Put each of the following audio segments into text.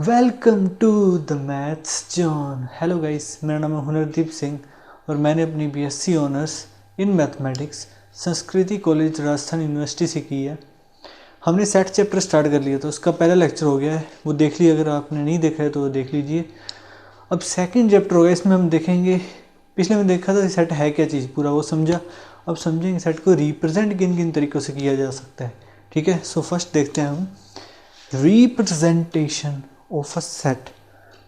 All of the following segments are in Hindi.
Welcome to the maths zone. Hello guys, मेरा नाम है हुनरदीप सिंह और मैंने अपनी BSc honours in mathematics Sanskriti college Rajasthan university से की है। हमने सेट चैप्टर स्टार्ट कर लिया, तो उसका पहला लेक्चर हो गया है, वो देख लिया। अगर आपने नहीं देखा है तो वो देख लीजिए। अब सेकंड चैप्टर होगा, इसमें हम देखेंगे, पिछले में देखा था सेट है क्या चीज़, पूरा वो समझा। अब समझेंगे सेट को रिप्रेजेंट किन किन तरीक़ों से किया जा सकता है। ठीक है, सो फर्स्ट देखते हैं हम रिप्रेजेंटेशन ऑफ अ सेट।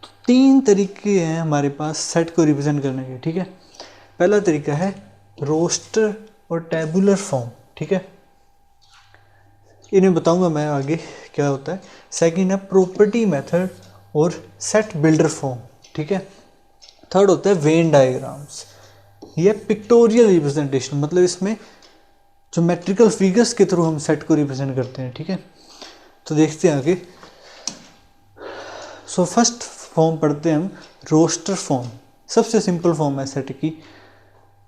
तो तीन तरीके हैं हमारे पास सेट को रिप्रेजेंट करने के। ठीक है, पहला तरीका है रोस्टर और टेबुलर फॉर्म। ठीक है, इन्हें बताऊंगा मैं आगे क्या होता है। सेकंड है प्रॉपर्टी मेथड और सेट बिल्डर फॉर्म। ठीक है, थर्ड होता है वेन डायग्राम्स। ये पिक्टोरियल रिप्रेजेंटेशन, मतलब इसमें ज्योमेट्रिकल फिगर्स के थ्रू हम सेट को रिप्रेजेंट करते हैं। ठीक है, तो देखते हैं आगे। सो फर्स्ट फॉर्म पढ़ते हैं हम, रोस्टर फॉर्म। सबसे सिंपल फॉर्म है सेट की,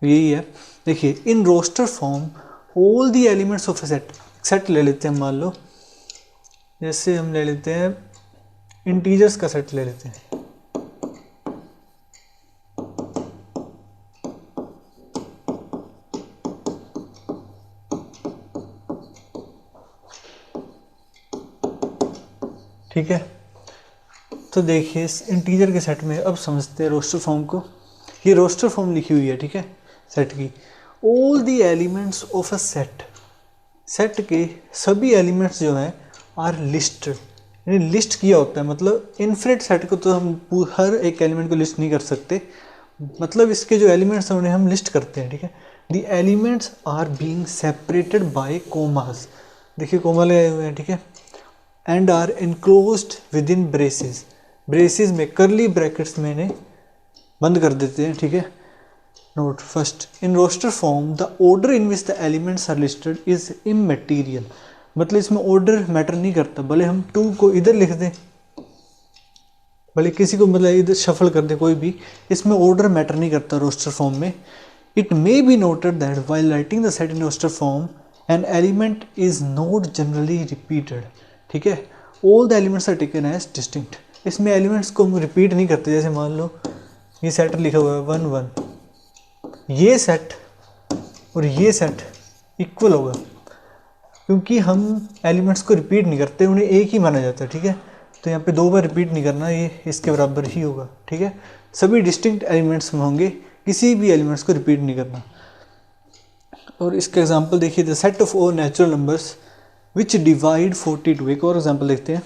यही है। देखिए, in roster form all the elements of a set. Set ले लेते हैं, मान लो जैसे हम ले लेते हैं इंटीजर्स का सेट ले लेते हैं। ठीक है, तो देखिए इस इंटीजर के सेट में अब समझते हैं रोस्टर फॉर्म को। ये रोस्टर फॉर्म लिखी हुई है, ठीक है, सेट की। All the elements of a set, set के सभी एलिमेंट्स जो हैं आर लिस्टेड, यानी लिस्ट किया होता है। मतलब इनफिनिट सेट को तो हम हर एक एलिमेंट को लिस्ट नहीं कर सकते, मतलब इसके जो एलिमेंट्स हैं उन्हें हम लिस्ट करते हैं। ठीक है, the elements are being separated by commas. देखिए कोमा लगे हुए हैं, ठीक है, and are enclosed within braces. Braces में करली ब्रैकेट्स में इन्हें बंद कर देते हैं। ठीक है, note first, in roster form the order in which the elements are listed is immaterial. मतलब इसमें ऑर्डर मैटर नहीं करता, भले हम 2 को इधर लिख दें, भले किसी को मतलब इधर शफल कर दे, कोई भी, इसमें ऑर्डर मैटर नहीं करता रोस्टर फॉर्म में। It may be noted that while writing the set in roster form an element is not generally repeated. ठीक है, all the elements are taken as distinct. इसमें एलिमेंट्स को हम रिपीट नहीं करते। जैसे मान लो ये सेट लिखा हुआ है 1 1, ये सेट और ये सेट इक्वल होगा, क्योंकि हम एलिमेंट्स को रिपीट नहीं करते, उन्हें एक ही माना जाता है। ठीक है, तो यहाँ पे 2 बार रिपीट नहीं करना, ये इसके बराबर ही होगा। ठीक है, सभी डिस्टिंक्ट एलिमेंट्स में होंगे, किसी भी एलिमेंट्स को रिपीट नहीं करना। और इसका एग्जांपल देखिए, the set of all natural numbers which divide 42। एक और एग्जांपल देखते हैं,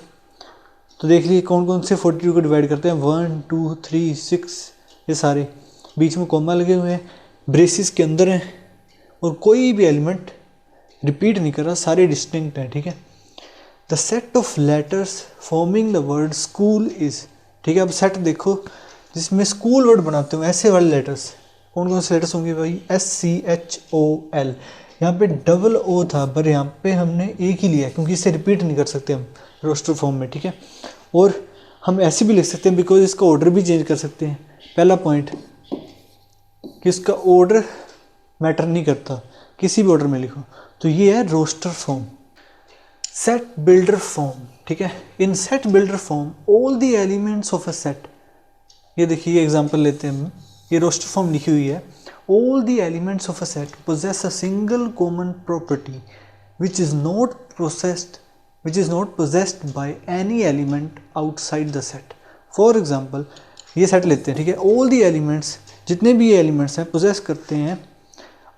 तो देख लीजिए कौन कौन से 42 को डिवाइड करते हैं। 1 2 3 6, ये सारे बीच में कॉमा लगे हुए हैं, ब्रेसिस के अंदर हैं, और कोई भी एलिमेंट रिपीट नहीं कर रहा, सारे डिस्टिंक्ट हैं। ठीक है, the set of letters forming the word school is. ठीक है, अब सेट देखो जिसमें स्कूल वर्ड बनाते हो, ऐसे वाले लेटर्स कौन कौन से लेटर्स होंगे भाई? SCHOL। यहाँ पे डबल ओ था, पर यहाँ पे हमने एक ही लिया क्योंकि इसे रिपीट नहीं कर सकते हम रोस्टर फॉर्म में। ठीक है, और हम ऐसे भी लिख सकते हैं बिकॉज इसका ऑर्डर भी चेंज कर सकते हैं। पहला पॉइंट कि इसका ऑर्डर मैटर नहीं करता, किसी भी ऑर्डर में लिखो। तो ये है roster form. Set builder form, ठीक है, in set builder form all the elements of a set. ये देखिए एग्जांपल लेते हैं हम, ये रोस्टर फॉर्म लिखी हुई है। All the elements of a set possess a single common property which is not possessed by any element outside the set. For example ये सेट लेते हैं, ठीक है, ऑल द एलिमेंट्स, जितने भी एलिमेंट्स हैं, पोजेस करते हैं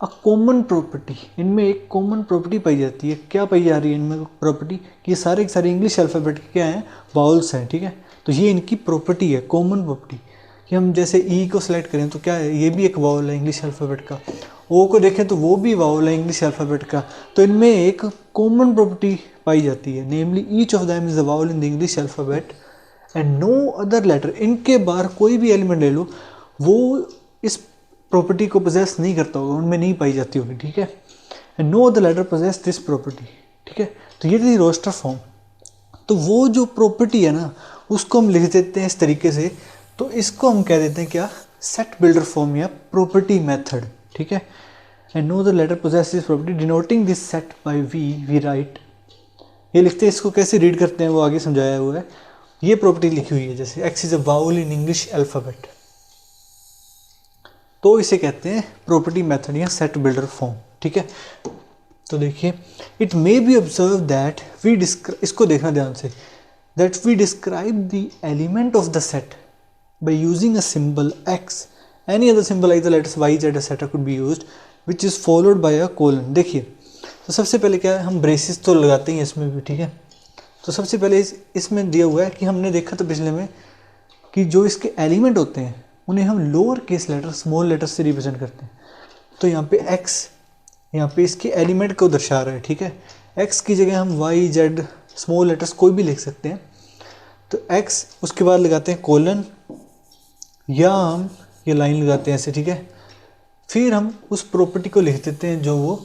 अ कॉमन प्रॉपर्टी। इनमें एक कॉमन प्रॉपर्टी पाई जाती है। क्या पाई जा रही है इनमें प्रॉपर्टी? कि सारे के सारे इंग्लिश अल्फ़ाबेट के क्या हैं? वाउल्स हैं। ठीक है, तो ये इनकी प्रॉपर्टी है, कॉमन प्रॉपर्टी। कि हम जैसे ई को सिलेक्ट करें तो क्या है? ये भी एक वाउल है इंग्लिश अल्फ़ाबेट का। ओ को देखें तो वो भी वाउल है इंग्लिश अल्फ़ाबेट का। तो इनमें एक कॉमन प्रॉपर्टी पाई जाती है, namely each of them is a vowel in the English alphabet and no other letter. इनके बाहर कोई भी एलिमेंट ले लो, वो इस प्रॉपर्टी को पोजेस नहीं करता होगा, उनमें नहीं पाई जाती होगी। ठीक है, and no other letter possess this property. ठीक है, तो ये थी रोस्टर फॉर्म। तो वो जो प्रॉपर्टी है ना, उसको हम लिख देते हैं इस तरीके से। तो इसको हम कह देते हैं क्या? सेट बिल्डर फॉर्म या प्रॉपर्टी मेथड। ठीक है, and no the letter possess this property denoting this set by we write. ये लिखते हैं, इसको कैसे रीड करते हैं वो आगे समझाया हुआ है। ये प्रॉपर्टी लिखी हुई है, जैसे x is a vowel in English alphabet, तो इसे कहते हैं प्रॉपर्टी मेथड या सेट बिल्डर फॉर्म, ठीक है। तो देखिए, it may be observe that we इसको देखना ध्यान से, that we describe the element of the set by using a symbol x, any other symbol like the letters y z etcetera could be used which is followed by a colon. देखिए, तो सबसे पहले क्या है, हम ब्रेसेस तो लगाते हैं इसमें भी, ठीक है। तो सबसे पहले इसमें दिया हुआ है कि हमने देखा था पिछले में कि जो इसके एलिमेंट होते हैं उन्हें हम lower case letter small letter से रिप्रेजेंट करते हैं। तो यहाँ पे x यहाँ पे इसके एलिमेंट को दर्शा रहा है, ठीक है। x की जगह हम y z स्मॉल लेटर्स कोई भी लिख सकते हैं। तो x उसके बाद लगाते हैं कोलन, या हम ये लाइन लगाते हैं ऐसे, ठीक है। फिर हम उस प्रॉपर्टी को लिख देते हैं जो वो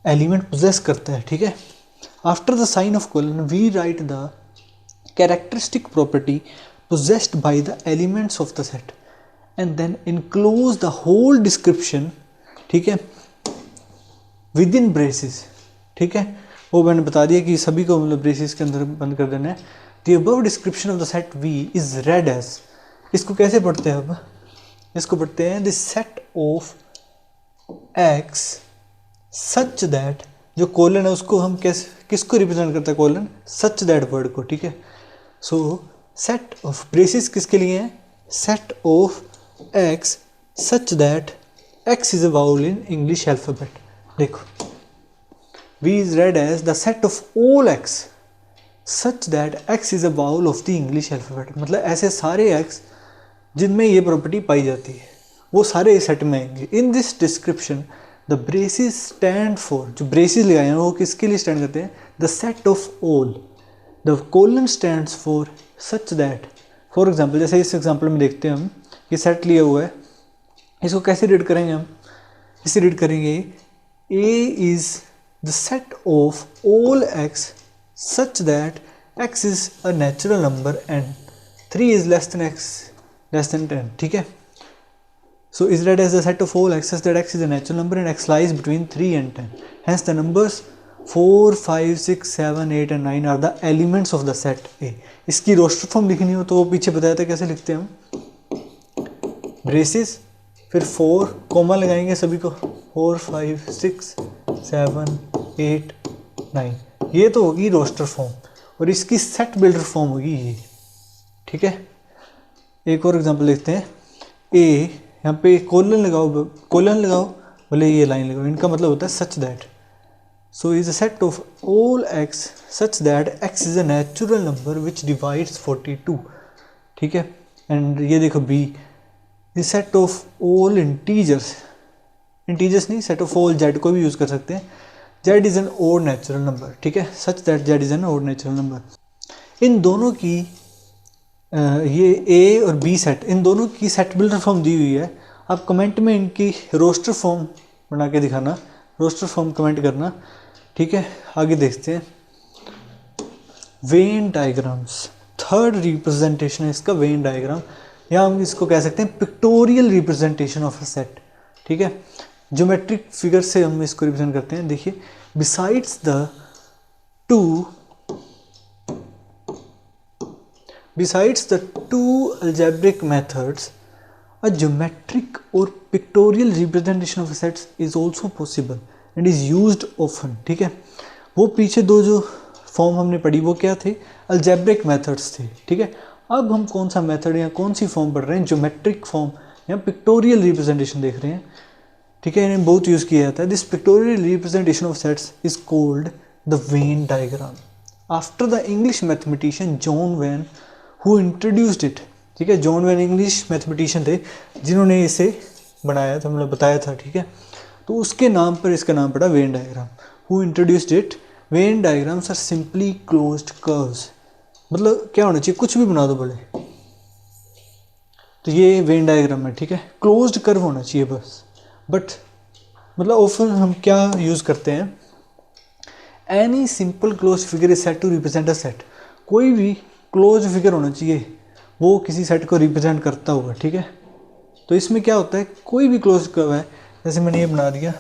एलिमेंट पोजेस करता है, ठीक है। After the sign of colon we write the characteristic property possessed by the elements of the set and then enclose the whole description, ठीक है, within braces, ठीक है। वो मैंने बता दिया कि सभी को मतलब ब्रेसेस के अंदर बंद कर देना है। The above description of the set V is read as, इसको कैसे पढ़ते हैं अब, इसको पढ़ते हैं the set of X such that, जो कोलन है उसको हम किसको रिप्रेजेंट करता है, कोलन such that वर्ड को, ठीक है। सो सेट ऑफ ब्रेसेस किसके लिए है, set of x such that x is a vowel in English alphabet. देखो, v is read as the set of all x such that x is a vowel of the English alphabet, मतलब ऐसे सारे x जिनमें ये प्रॉपर्टी पाई जाती है वो सारे इस सेट में आएंगे। In this description the braces stand for, जो ब्रेसेस लगाए हैं वो किसके लिए स्टैंड करते हैं, the set of all. The colon stands for such that, for example जैसे इस एग्जाम्पल में देखते हैं हम, ये सेट लिया हुआ है, इसको कैसे रीड करेंगे हम, इसे रीड करेंगे A is the set of all x such that x is a natural number and 3 is less than x less than 10, ठीक है। So is read as the set of all x such that x is a natural number and x lies between 3 and 10, hence the numbers 4, 5, 6, 7, 8 and 9 are the elements of the set A। इसकी रोस्टर फॉर्म लिखनी हो तो वो पीछे बताया था कैसे लिखते हैं हम, ब्रेसेस, फिर 4 कॉमा लगाएंगे सभी को, 4, 5, 6, 7, 8, 9, ये तो होगी रोस्टर फॉर्म, और इसकी सेट बिल्डर फॉर्म होगी ये, ठीक है। एक और एग्जांपल देखते हैं, A यहाँ पे कोलन लगाओ बोले ये लाइन लगाओ, इनका मतलब होता है such that. So is a set of all x such that x is a natural number which divides 42, ठीक है। एंड ये देखो B, the set of all integers नहीं, set of all z को भी यूज़ कर सकते हैं, z is an odd natural number, ठीक है, such that z is an odd natural number। इन दोनों की ये A और B सेट, इन दोनों की सेट बिल्डर फॉर्म दी हुई है। आप कमेंट में इनकी रोस्टर फॉर्म बना के दिखाना, रोस्टर फॉर्म कमेंट करना, ठीक है। आगे देखते हैं वेन डायग्राम्स, थर्ड रिप्रेजेंटेशन है इसका वेन डायग्राम, या हम इसको कह सकते हैं pictorial representation of a set, ठीक है। ज्योमेट्रिक फिगर से हम इसको रिप्रेजेंट करते हैं। देखिए, besides the two algebraic methods a geometric or pictorial representation of sets is also possible and is used often, ठीक है। वो पीछे दो जो फॉर्म हमने पढ़ी वो क्या थे, अलजेब्रिक मेथड्स थे, ठीक है। अब हम कौन सा मेथड या कौन सी फॉर्म पढ़ रहे हैं, ज्योमेट्रिक फॉर्म या पिक्टोरियल रिप्रेजेंटेशन देख रहे हैं, ठीक है। इन्हें बहुत यूज़ किया जाता है। This pictorial representation of sets is called the Venn diagram after the English mathematician John when who introduced it, ठीक है। जॉन वेन इंग्लिश मैथमेटिशियन थे जिन्होंने इसे बनाया था, मतलब बताया था, ठीक है। तो उसके नाम पर इसका नाम पड़ा Venn diagram. Who introduced it, Venn diagrams are simply closed curves, मतलब क्या होना चाहिए, कुछ भी बना दो बोले, तो ये वेन डायग्राम है, ठीक है। क्लोज्ड कर्व होना चाहिए बस, बट मतलब ऑफन हम क्या यूज़ करते हैं, any simple close figure is set to represent a set, कोई भी क्लोज फिगर होना चाहिए वो किसी सेट को रिप्रेजेंट करता होगा, ठीक है। तो इसमें क्या होता है, कोई भी क्लोज कर्व है, जैसे मैंने ये बना दिया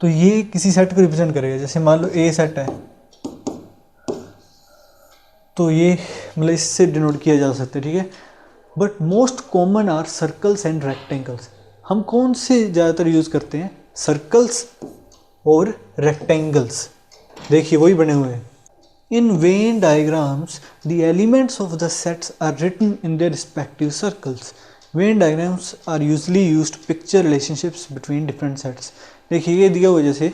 तो ये किसी सेट को रिप्रेजेंट करेगा। जैसे मान लो ए सेट है, तो ये मतलब इससे डिनोट किया जा सकता है, ठीक है। But most common are circles and rectangles. हम कौन से ज़्यादातर यूज़ करते हैं, सर्कल्स और रेक्टेंगल्स। देखिए वही बने हुए हैं। In Venn diagrams, the elements of the sets are written in their respective circles. Venn diagrams are usually used to picture relationships between different sets. देखिए ये दिया हुआ जैसे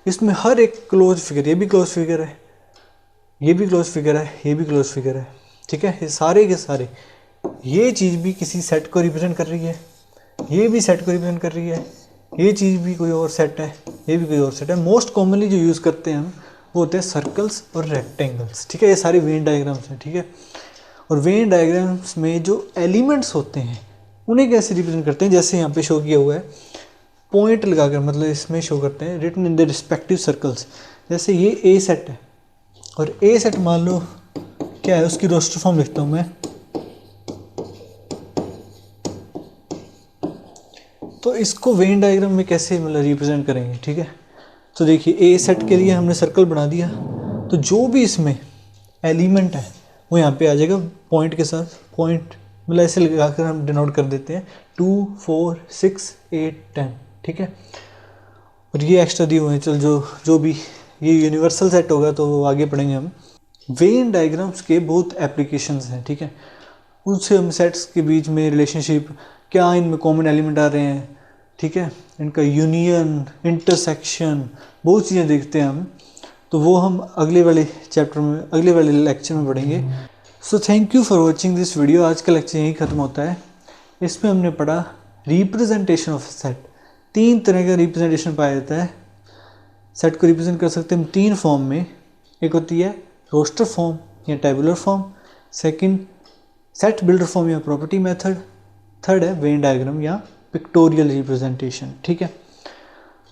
इसमें हर एक क्लोज फिगर, ये भी क्लोज फिगर है, ये भी क्लोज फिगर है, ये भी क्लोज फिगर है, ठीक है। ये सारे के सारे, ये चीज़ भी किसी सेट को रिप्रेजेंट कर रही है, ये भी सेट को रिप्रेजेंट कर रही है, ये चीज़ भी कोई और सेट है, ये भी कोई और सेट है। मोस्ट कॉमनली जो यूज़ करते हैं हम वो होते हैं सर्कल्स और रेक्टेंगल्स, ठीक है। ये सारे वेन डायग्राम्स हैं, ठीक है। और वेन डायग्राम्स में जो एलिमेंट्स होते हैं उन्हें कैसे रिप्रेजेंट करते हैं, जैसे यहाँ पे शो किया हुआ है पॉइंट लगाकर, मतलब इसमें शो करते हैं written in the respective circles. जैसे ये ए सेट है और ए सेट मान लो क्या है, उसकी रोस्टर फॉर्म लिखता हूँ मैं। तो इसको वेन डायग्राम में कैसे मतलब रिप्रेजेंट करेंगे, ठीक है। तो देखिए ए सेट के लिए हमने सर्कल बना दिया, तो जो भी इसमें एलिमेंट है वो यहाँ पे आ जाएगा पॉइंट के साथ। पॉइंट मतलब ऐसे लगाकर हम डिनोट कर देते हैं 2, 4, 6, 8, 10, ठीक है। और ये एक्स्ट्रा दिए हुए हैं, चल जो भी ये यूनिवर्सल सेट होगा तो आगे पढ़ेंगे हम। वेन डायग्राम्स के बहुत एप्लीकेशंस हैं, ठीक है। उनसे हम सेट्स के बीच में रिलेशनशिप, क्या इनमें कॉमन एलिमेंट आ रहे हैं, ठीक है, इनका यूनियन, इंटरसेक्शन, बहुत चीज़ें देखते हैं हम। तो वो हम अगले वाले चैप्टर में, अगले वाले लेक्चर में पढ़ेंगे। So thank you for watching this video. आज का लेक्चर यहीं ख़त्म होता है। इसमें हमने पढ़ा रिप्रेजेंटेशन ऑफ सेट। 3 तरह का रिप्रेजेंटेशन पाया जाता है। सेट को रिप्रेजेंट कर सकते हैं हम 3 फॉर्म में। एक होती है रोस्टर फॉर्म या tabular form, second set builder form या प्रॉपर्टी मेथड, थर्ड है वेन डायग्राम या पिक्टोरियल रिप्रेजेंटेशन, ठीक है।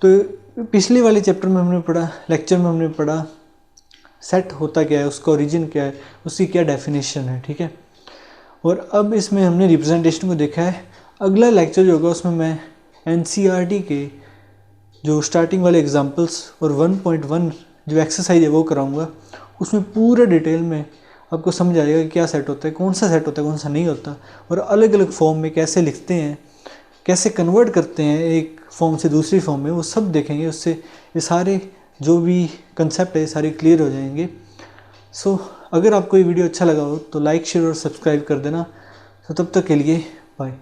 तो पिछले वाले चैप्टर में हमने पढ़ा, लेक्चर में हमने पढ़ा सेट होता क्या है, उसका ओरिजिन क्या है, उसकी क्या डेफिनेशन है, ठीक है। और अब इसमें हमने रिप्रेजेंटेशन को देखा है। अगला लेक्चर जो होगा उसमें मैं एनसीईआरटी के जो स्टार्टिंग वाले एग्जांपल्स और 1.1 जो एक्सरसाइज है वो कराऊंगा। उसमें पूरा डिटेल में आपको समझ आएगा कि क्या सेट होता है, कौन सा सेट होता है, कौन सा नहीं होता, और अलग अलग फॉर्म में कैसे लिखते हैं, कैसे कन्वर्ट करते हैं एक फॉर्म से दूसरी फॉर्म में, वो सब देखेंगे। उससे ये सारे जो भी कंसेप्ट है सारे क्लियर हो जाएंगे। सो अगर आपको ये वीडियो अच्छा लगा हो तो लाइक, शेयर और सब्सक्राइब कर देना। तो तब तक के लिए बाय।